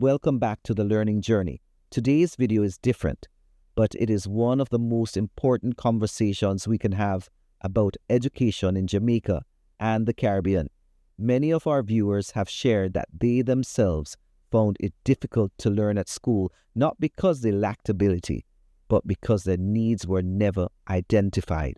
Welcome back to the learning journey. Today's video is different, but it is one of the most important conversations we can have about education in Jamaica and the Caribbean. Many of our viewers have shared that they themselves found it difficult to learn at school, not because they lacked ability, but because their needs were never identified.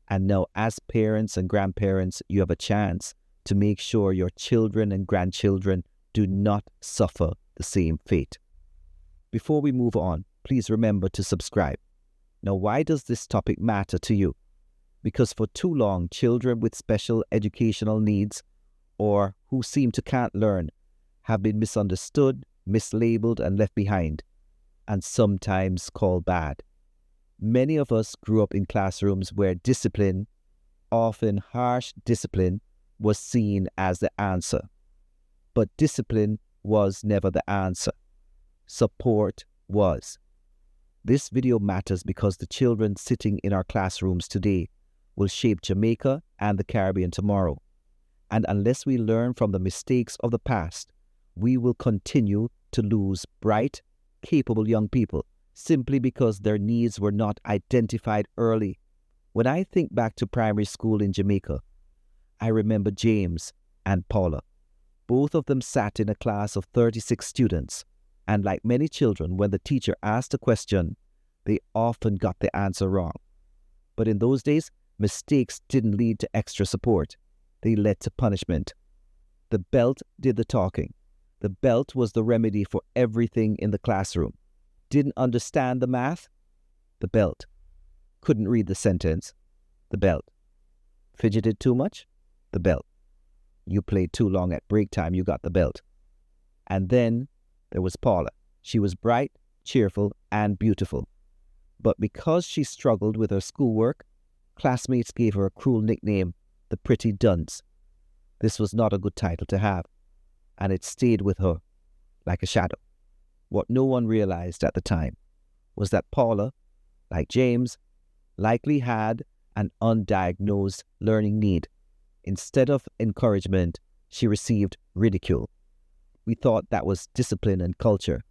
And now, as parents and grandparents, you have a chance to make sure your children and grandchildren do not suffer the same fate. Before we move on, please remember to subscribe. Now, why does this topic matter to you? Because for too long, children with special educational needs or who seem to can't learn have been misunderstood, mislabeled, and left behind, and sometimes called bad. Many of us grew up in classrooms where discipline, often harsh discipline, was seen as the answer. But discipline was never the answer. Support was. This video matters because the children sitting in our classrooms today will shape Jamaica and the Caribbean tomorrow. And unless we learn from the mistakes of the past, we will continue to lose bright, capable young people simply because their needs were not identified early. When I think back to primary school in Jamaica, I remember James and Paula. Both of them sat in a class of 36 students, and like many children, when the teacher asked a question, they often got the answer wrong. But in those days, mistakes didn't lead to extra support. They led to punishment. The belt did the talking. The belt was the remedy for everything in the classroom. Didn't understand the math? The belt. Couldn't read the sentence? The belt. Fidgeted too much? The belt. You played too long at break time, you got the belt. And then there was Paula. She was bright, cheerful, and beautiful. But because she struggled with her schoolwork, classmates gave her a cruel nickname, the pretty dunce. This was not a good title to have, and it stayed with her like a shadow. What no one realized at the time was that Paula, like James, likely had an undiagnosed learning need. Instead of encouragement, she received ridicule. We thought that was discipline and culture.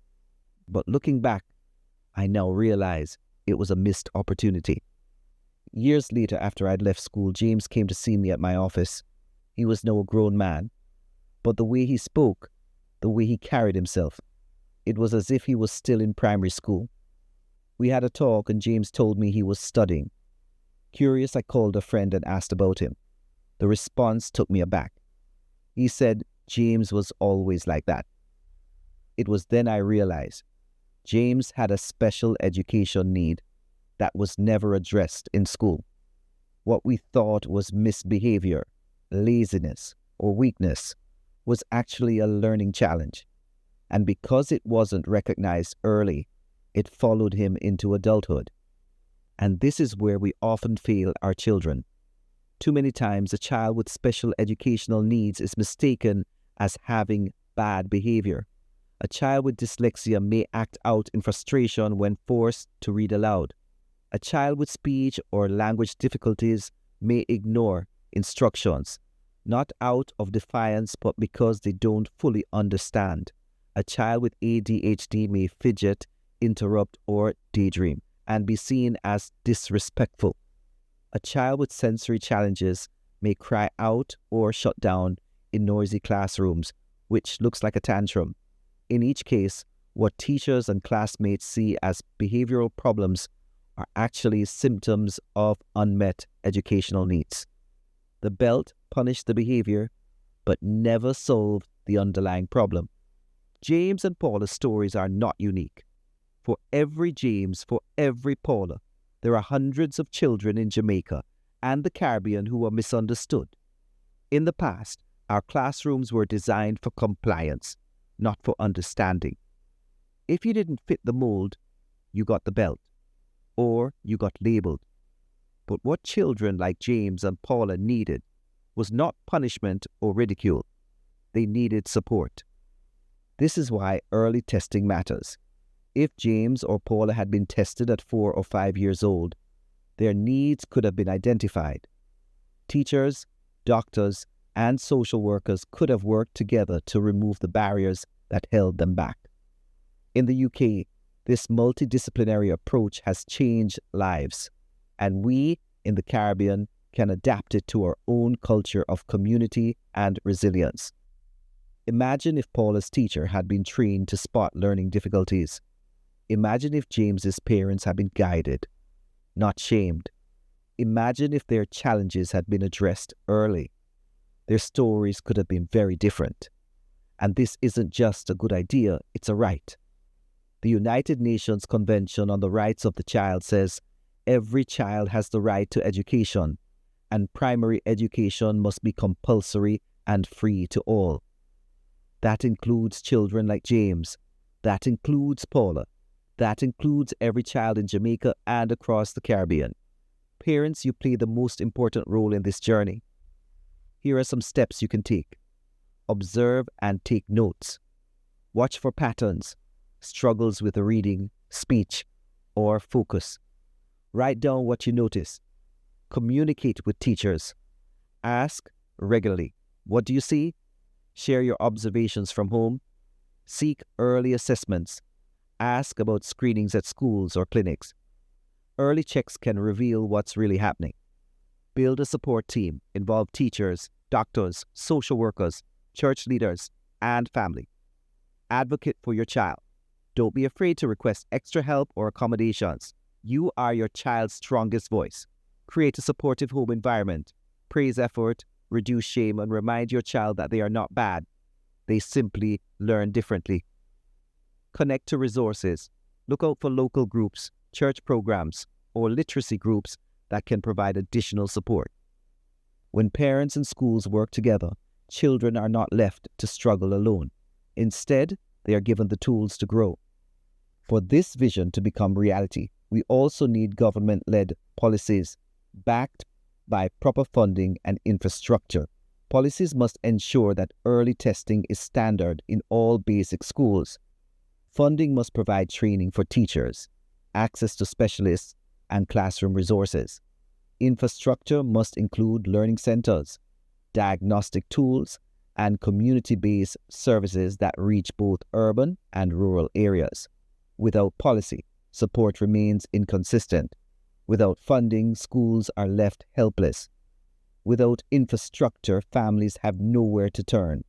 But looking back, I now realize it was a missed opportunity. Years later, after I'd left school, James came to see me at my office. He was now a grown man, but the way he spoke, the way he carried himself, it was as if he was still in primary school. We had a talk and James told me he was studying. Curious, I called a friend and asked about him. The response took me aback. He said James was always like that. It was then I realized James had a special education need that was never addressed in school. What we thought was misbehavior, laziness, or weakness was actually a learning challenge. And because it wasn't recognized early, it followed him into adulthood. And this is where we often fail our children. Too many times, a child with special educational needs is mistaken as having bad behavior. A child with dyslexia may act out in frustration when forced to read aloud. A child with speech or language difficulties may ignore instructions, not out of defiance, but because they don't fully understand. A child with ADHD may fidget, interrupt, or daydream, and be seen as disrespectful. A child with sensory challenges may cry out or shut down in noisy classrooms, which looks like a tantrum. In each case, what teachers and classmates see as behavioral problems are actually symptoms of unmet educational needs. The belt punished the behavior, but never solved the underlying problem. James and Paula's stories are not unique. For every James, for every Paula, there are hundreds of children in Jamaica and the Caribbean who are misunderstood. In the past, our classrooms were designed for compliance, not for understanding. If you didn't fit the mold, you got the belt, or you got labeled. But what children like James and Paula needed was not punishment or ridicule. They needed support. This is why early testing matters. If James or Paula had been tested at 4 or 5 years old, their needs could have been identified. Teachers, doctors, and social workers could have worked together to remove the barriers that held them back. In the UK, this multidisciplinary approach has changed lives, and we in the Caribbean can adapt it to our own culture of community and resilience. Imagine if Paula's teacher had been trained to spot learning difficulties. Imagine if James's parents had been guided, not shamed. Imagine if their challenges had been addressed early. Their stories could have been very different. And this isn't just a good idea, it's a right. The United Nations Convention on the Rights of the Child says every child has the right to education, and primary education must be compulsory and free to all. That includes children like James. That includes Paula. That includes every child in Jamaica and across the Caribbean. Parents, you play the most important role in this journey. Here are some steps you can take. Observe and take notes. Watch for patterns, struggles with reading, speech, or focus. Write down what you notice. Communicate with teachers. Ask regularly, what do you see? Share your observations from home. Seek early assessments. Ask about screenings at schools or clinics. Early checks can reveal what's really happening. Build a support team. Involve teachers, doctors, social workers, church leaders, and family. Advocate for your child. Don't be afraid to request extra help or accommodations. You are your child's strongest voice. Create a supportive home environment. Praise effort, reduce shame, and remind your child that they are not bad. They simply learn differently. Connect to resources. Look out for local groups, church programs, or literacy groups that can provide additional support. When parents and schools work together, children are not left to struggle alone. Instead, they are given the tools to grow. For this vision to become reality, we also need government-led policies backed by proper funding and infrastructure. Policies must ensure that early testing is standard in all basic schools. Funding must provide training for teachers, access to specialists, and classroom resources. Infrastructure must include learning centers, diagnostic tools, and community-based services that reach both urban and rural areas. Without policy, support remains inconsistent. Without funding, schools are left helpless. Without infrastructure, families have nowhere to turn.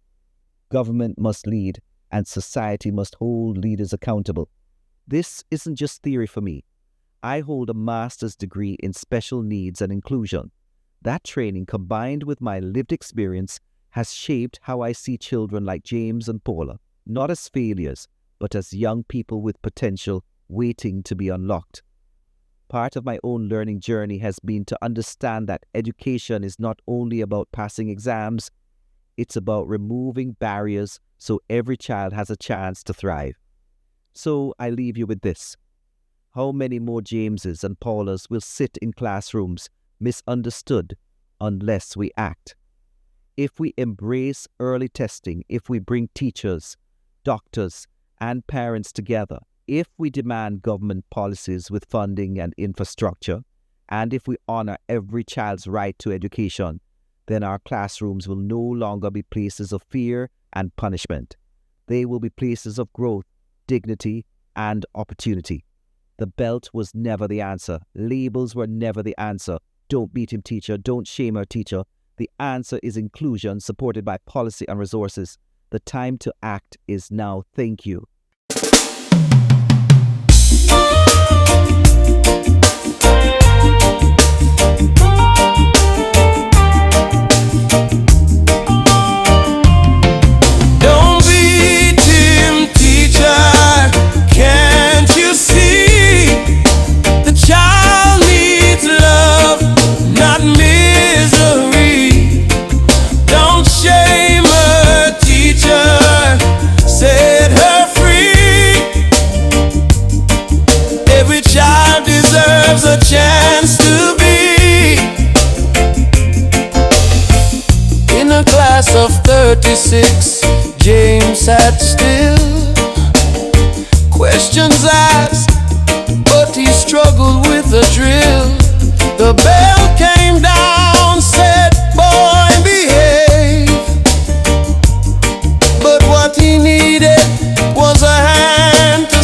Government must lead, and society must hold leaders accountable. This isn't just theory for me. I hold a master's degree in special needs and inclusion. That training, combined with my lived experience, has shaped how I see children like James and Paula, not as failures, but as young people with potential waiting to be unlocked. Part of my own learning journey has been to understand that education is not only about passing exams, it's about removing barriers so every child has a chance to thrive. So I leave you with this. How many more Jameses and Paulas will sit in classrooms misunderstood unless we act? If we embrace early testing, if we bring teachers, doctors, and parents together, if we demand government policies with funding and infrastructure, and if we honor every child's right to education, then our classrooms will no longer be places of fear and punishment. They will be places of growth, dignity, and opportunity. The belt was never the answer. Labels were never the answer. Don't beat him, teacher. Don't shame her, teacher. The answer is inclusion supported by policy and resources. The time to act is now. Thank you. A chance to be in a class of 36. James sat still, questions asked, but he struggled with the drill. The bell came down, said, "Boy, behave." But what he needed was a hand to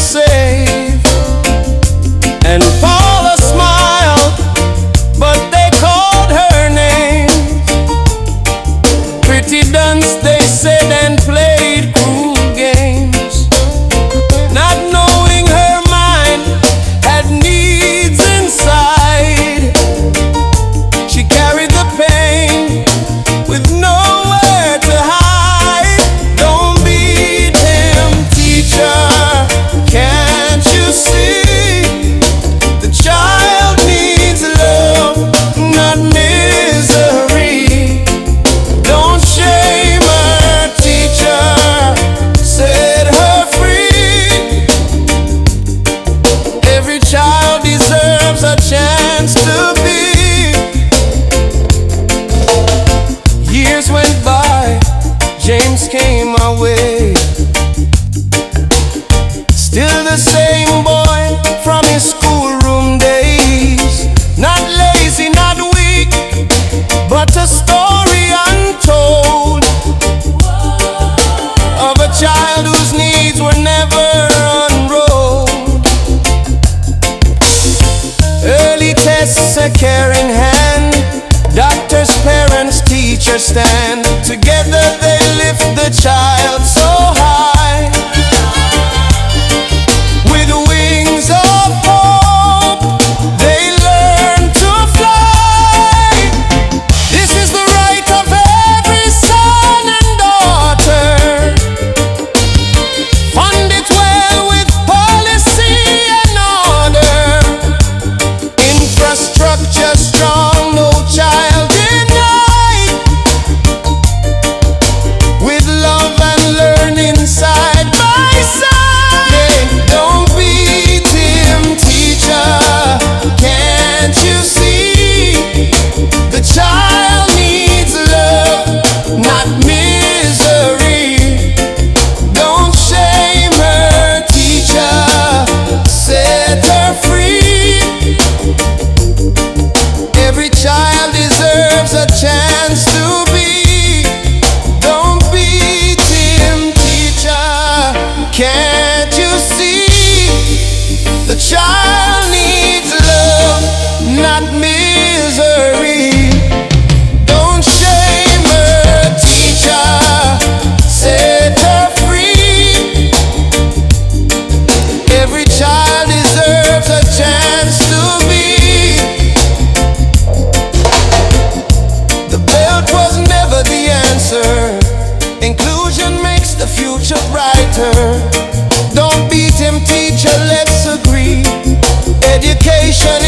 Can't you see? The child needs love, not misery. Don't shame her, teacher, set her free. Every child deserves a chance to be. The belt was never the answer. Inclusion makes the future brighter. Don't beat him, teacher, let's agree. Education